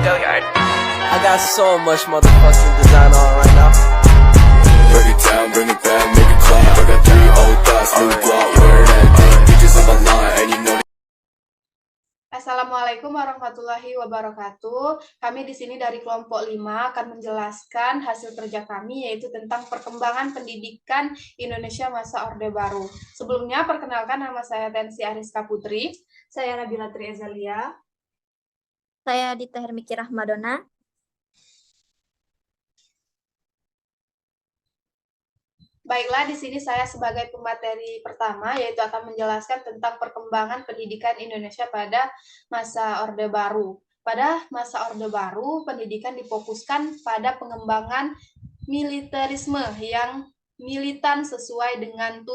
I got so much motherfucking design on right now. Break it down, bring it back, make it clap. I got 3 old thoughts, new block, where that thing. Bitches on my line, and you know. Assalamualaikum warahmatullahi wabarakatuh. Kami di sini dari kelompok 5 akan menjelaskan hasil kerja kami, yaitu tentang perkembangan pendidikan Indonesia masa Orde Baru. Sebelumnya, perkenalkan, nama saya Tensi Ariska Putri. Saya Nabila Tri Ezalia. Saya Dita Hermiki Rahmadona. Baiklah, di sini saya sebagai pemateri pertama, yaitu akan menjelaskan tentang perkembangan pendidikan Indonesia pada masa Orde Baru. Pada masa Orde Baru, pendidikan difokuskan pada pengembangan militerisme yang militan sesuai dengan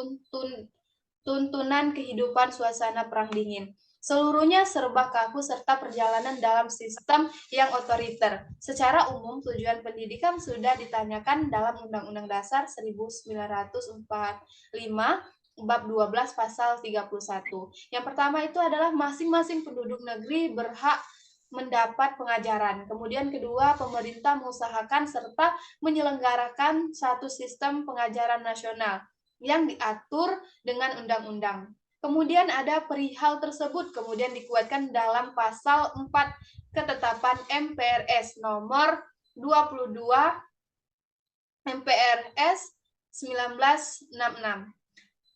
tuntunan kehidupan suasana Perang Dingin. Seluruhnya serba kaku serta perjalanan dalam sistem yang otoriter. Secara umum, tujuan pendidikan sudah ditanyakan dalam Undang-Undang Dasar 1945, Bab 12, Pasal 31. Yang pertama itu adalah masing-masing penduduk negeri berhak mendapat pengajaran. Kemudian kedua, pemerintah mengusahakan serta menyelenggarakan satu sistem pengajaran nasional yang diatur dengan undang-undang. Kemudian ada perihal tersebut kemudian dikuatkan dalam pasal 4 ketetapan MPRS nomor 22 MPRS 1966.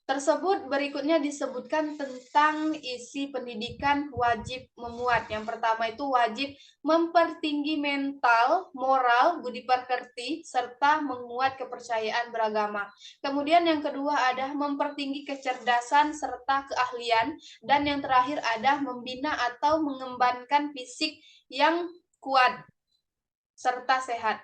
Tersebut berikutnya disebutkan tentang isi pendidikan wajib memuat. Yang pertama itu wajib mempertinggi mental, moral, budi pekerti, serta menguat kepercayaan beragama. Kemudian yang kedua ada mempertinggi kecerdasan serta keahlian. Dan yang terakhir ada membina atau mengembangkan fisik yang kuat serta sehat.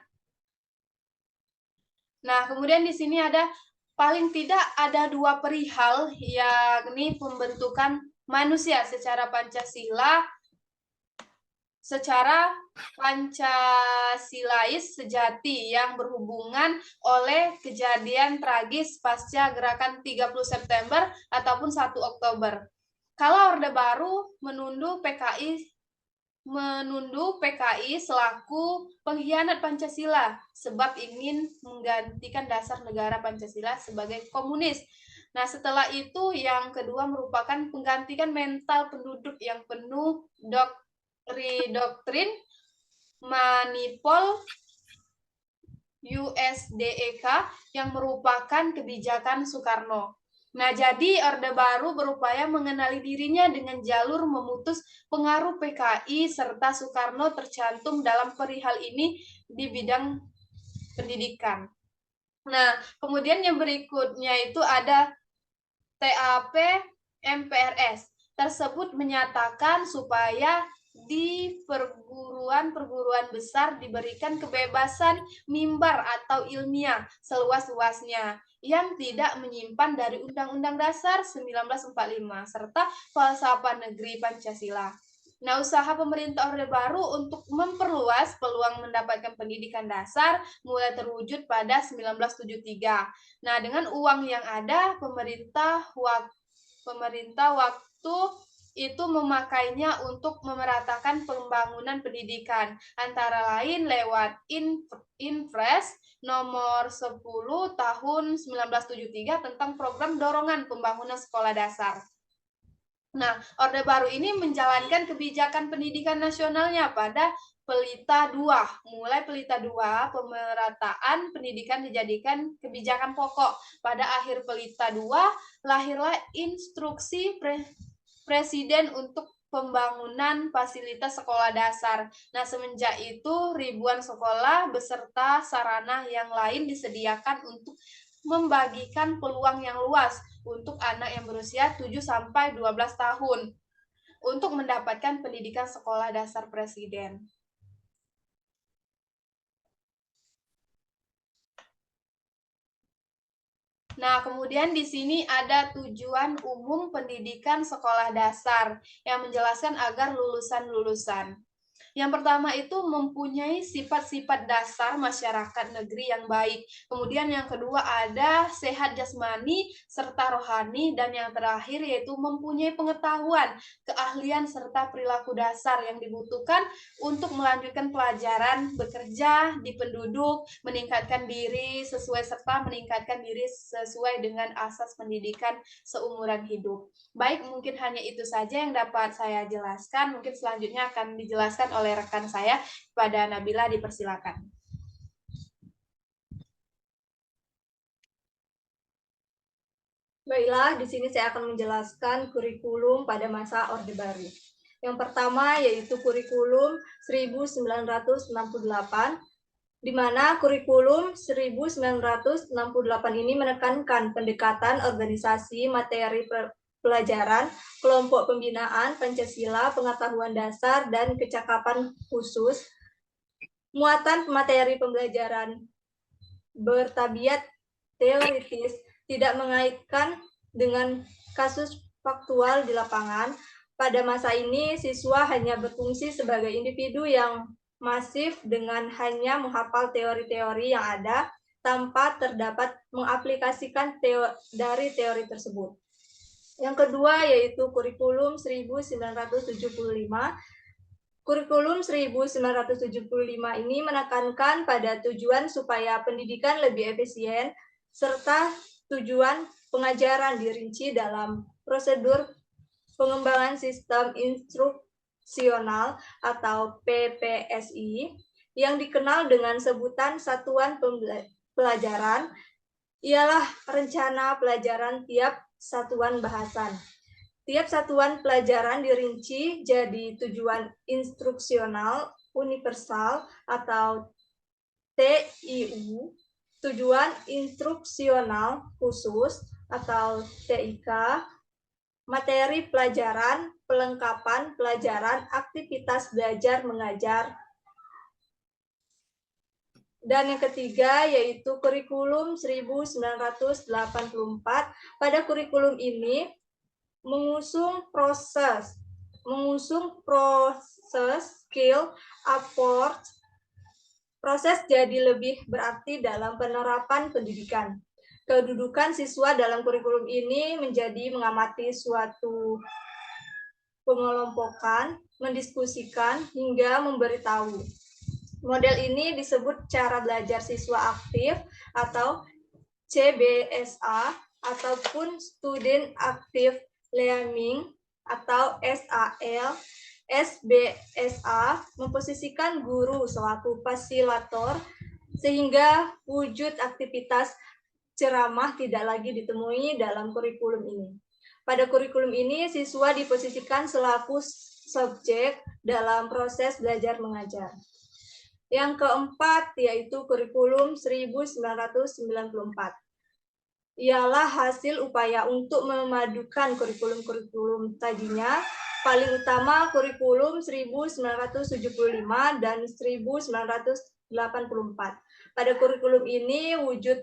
Nah, kemudian di sini ada paling tidak ada 2 perihal, yakni pembentukan manusia secara Pancasilais sejati yang berhubungan oleh kejadian tragis pasca gerakan 30 September ataupun 1 Oktober. Kalau Orde Baru menunduh PKI selaku pengkhianat Pancasila sebab ingin menggantikan dasar negara Pancasila sebagai komunis. Nah, setelah itu yang kedua merupakan penggantikan mental penduduk yang penuh doktrin manipul USDEK yang merupakan kebijakan Soekarno. Nah, jadi Orde Baru berupaya mengenali dirinya dengan jalur memutus pengaruh PKI serta Soekarno tercantum dalam perihal ini di bidang pendidikan. Nah, kemudian yang berikutnya itu ada TAP MPRS. Tersebut menyatakan supaya di perguruan besar diberikan kebebasan mimbar atau ilmiah seluas-luasnya yang tidak menyimpan dari Undang-Undang Dasar 1945 serta falsafah negeri Pancasila. Nah, usaha pemerintah Orde Baru untuk memperluas peluang mendapatkan pendidikan dasar mulai terwujud pada 1973. Nah, dengan uang yang ada, pemerintah waktu itu memakainya untuk memeratakan pembangunan pendidikan, antara lain lewat Inpres nomor 10 tahun 1973 tentang program dorongan pembangunan sekolah dasar. Nah, Orde Baru ini menjalankan kebijakan pendidikan nasionalnya pada Pelita 2. Mulai Pelita 2, pemerataan pendidikan dijadikan kebijakan pokok. Pada akhir Pelita 2, lahirlah instruksi Presiden untuk pembangunan fasilitas sekolah dasar. Nah, semenjak itu ribuan sekolah beserta sarana yang lain disediakan untuk membagikan peluang yang luas untuk anak yang berusia 7-12 tahun untuk mendapatkan pendidikan sekolah dasar presiden. Nah, kemudian di sini ada tujuan umum pendidikan sekolah dasar yang menjelaskan agar lulusan-lulusan. Yang pertama itu mempunyai sifat-sifat dasar masyarakat negeri yang baik. Kemudian yang kedua ada sehat jasmani serta rohani, dan yang terakhir yaitu mempunyai pengetahuan, keahlian serta perilaku dasar yang dibutuhkan untuk melanjutkan pelajaran, bekerja di penduduk, meningkatkan diri serta meningkatkan diri sesuai dengan asas pendidikan seumuran hidup. Baik, mungkin hanya itu saja yang dapat saya jelaskan. Mungkin selanjutnya akan dijelaskan oleh rekan saya. Kepada Nabila, dipersilakan. Baiklah, di sini saya akan menjelaskan kurikulum pada masa Orde Baru. Yang pertama yaitu kurikulum 1968, di mana kurikulum 1968 ini menekankan pendekatan organisasi, materi pelajaran, kelompok pembinaan, Pancasila, pengetahuan dasar, dan kecakapan khusus. Muatan materi pembelajaran bertabiat teoritis, tidak mengaitkan dengan kasus faktual di lapangan. Pada masa ini, siswa hanya berfungsi sebagai individu yang masif dengan hanya menghafal teori-teori yang ada tanpa terdapat mengaplikasikan dari teori tersebut. Yang kedua yaitu kurikulum 1975. Kurikulum 1975 ini menekankan pada tujuan supaya pendidikan lebih efisien serta tujuan pengajaran dirinci dalam prosedur pengembangan sistem instruksional atau PPSI yang dikenal dengan sebutan satuan pelajaran, ialah rencana pelajaran tiap satuan bahasan. Tiap satuan pelajaran dirinci jadi tujuan instruksional universal atau TIU, tujuan instruksional khusus atau TIK, materi pelajaran, pelengkapan pelajaran, aktivitas belajar mengajar. Dan yang ketiga yaitu kurikulum 1984. Pada kurikulum ini mengusung proses skill upward. Proses jadi lebih berarti dalam penerapan pendidikan. Kedudukan siswa dalam kurikulum ini menjadi mengamati suatu pengelompokan, mendiskusikan, hingga memberitahu. Model ini disebut cara belajar siswa aktif atau CBSA ataupun Student Active Learning atau SAL. SBSA memposisikan guru selaku fasilitator sehingga wujud aktivitas ceramah tidak lagi ditemui dalam kurikulum ini. Pada kurikulum ini, siswa diposisikan selaku subjek dalam proses belajar mengajar. Yang keempat yaitu kurikulum 1994. Ialah hasil upaya untuk memadukan kurikulum-kurikulum tadinya. Paling utama kurikulum 1975 dan 1984. Pada kurikulum ini wujud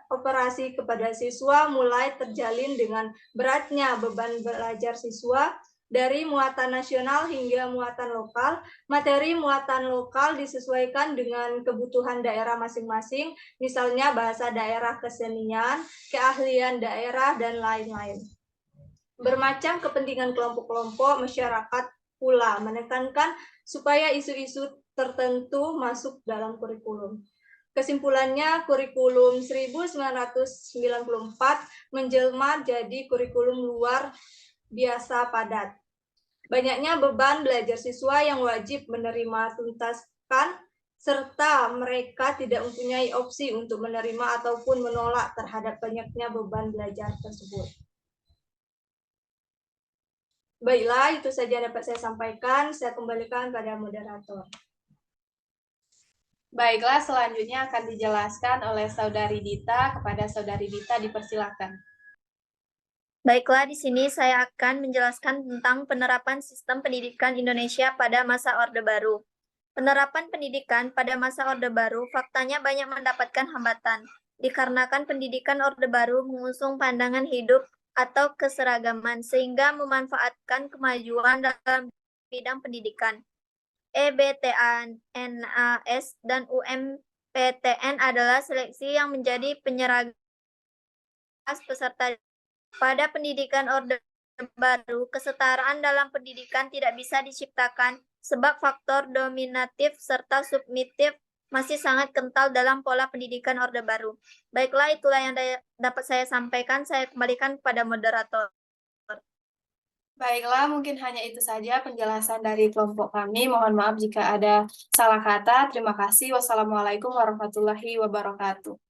operasi kepada siswa mulai terjalin dengan beratnya beban belajar siswa dari muatan nasional hingga muatan lokal. Materi muatan lokal disesuaikan dengan kebutuhan daerah masing-masing, misalnya bahasa daerah, kesenian, keahlian daerah, dan lain-lain. Bermacam kepentingan kelompok-kelompok masyarakat pula menekankan supaya isu-isu tertentu masuk dalam kurikulum. Kesimpulannya, kurikulum 1994 menjelma jadi kurikulum luar biasa padat. Banyaknya beban belajar siswa yang wajib menerima tuntaskan, serta mereka tidak mempunyai opsi untuk menerima ataupun menolak terhadap banyaknya beban belajar tersebut. Baiklah, itu saja dapat saya sampaikan. Saya kembalikan pada moderator. Baiklah, selanjutnya akan dijelaskan oleh Saudari Dita. Kepada Saudari Dita, dipersilakan. Baiklah, di sini saya akan menjelaskan tentang penerapan sistem pendidikan Indonesia pada masa Orde Baru. Penerapan pendidikan pada masa Orde Baru faktanya banyak mendapatkan hambatan, dikarenakan pendidikan Orde Baru mengusung pandangan hidup atau keseragaman, sehingga memanfaatkan kemajuan dalam bidang pendidikan. EBTNAS, dan UMPTN adalah seleksi yang menjadi penyeragam peserta. Pada pendidikan Orde Baru, kesetaraan dalam pendidikan tidak bisa diciptakan sebab faktor dominatif serta submitif masih sangat kental dalam pola pendidikan Orde Baru. Baiklah, itulah yang dapat saya sampaikan. Saya kembalikan kepada moderator. Baiklah, mungkin hanya itu saja penjelasan dari kelompok kami. Mohon maaf jika ada salah kata. Terima kasih. Wassalamualaikum warahmatullahi wabarakatuh.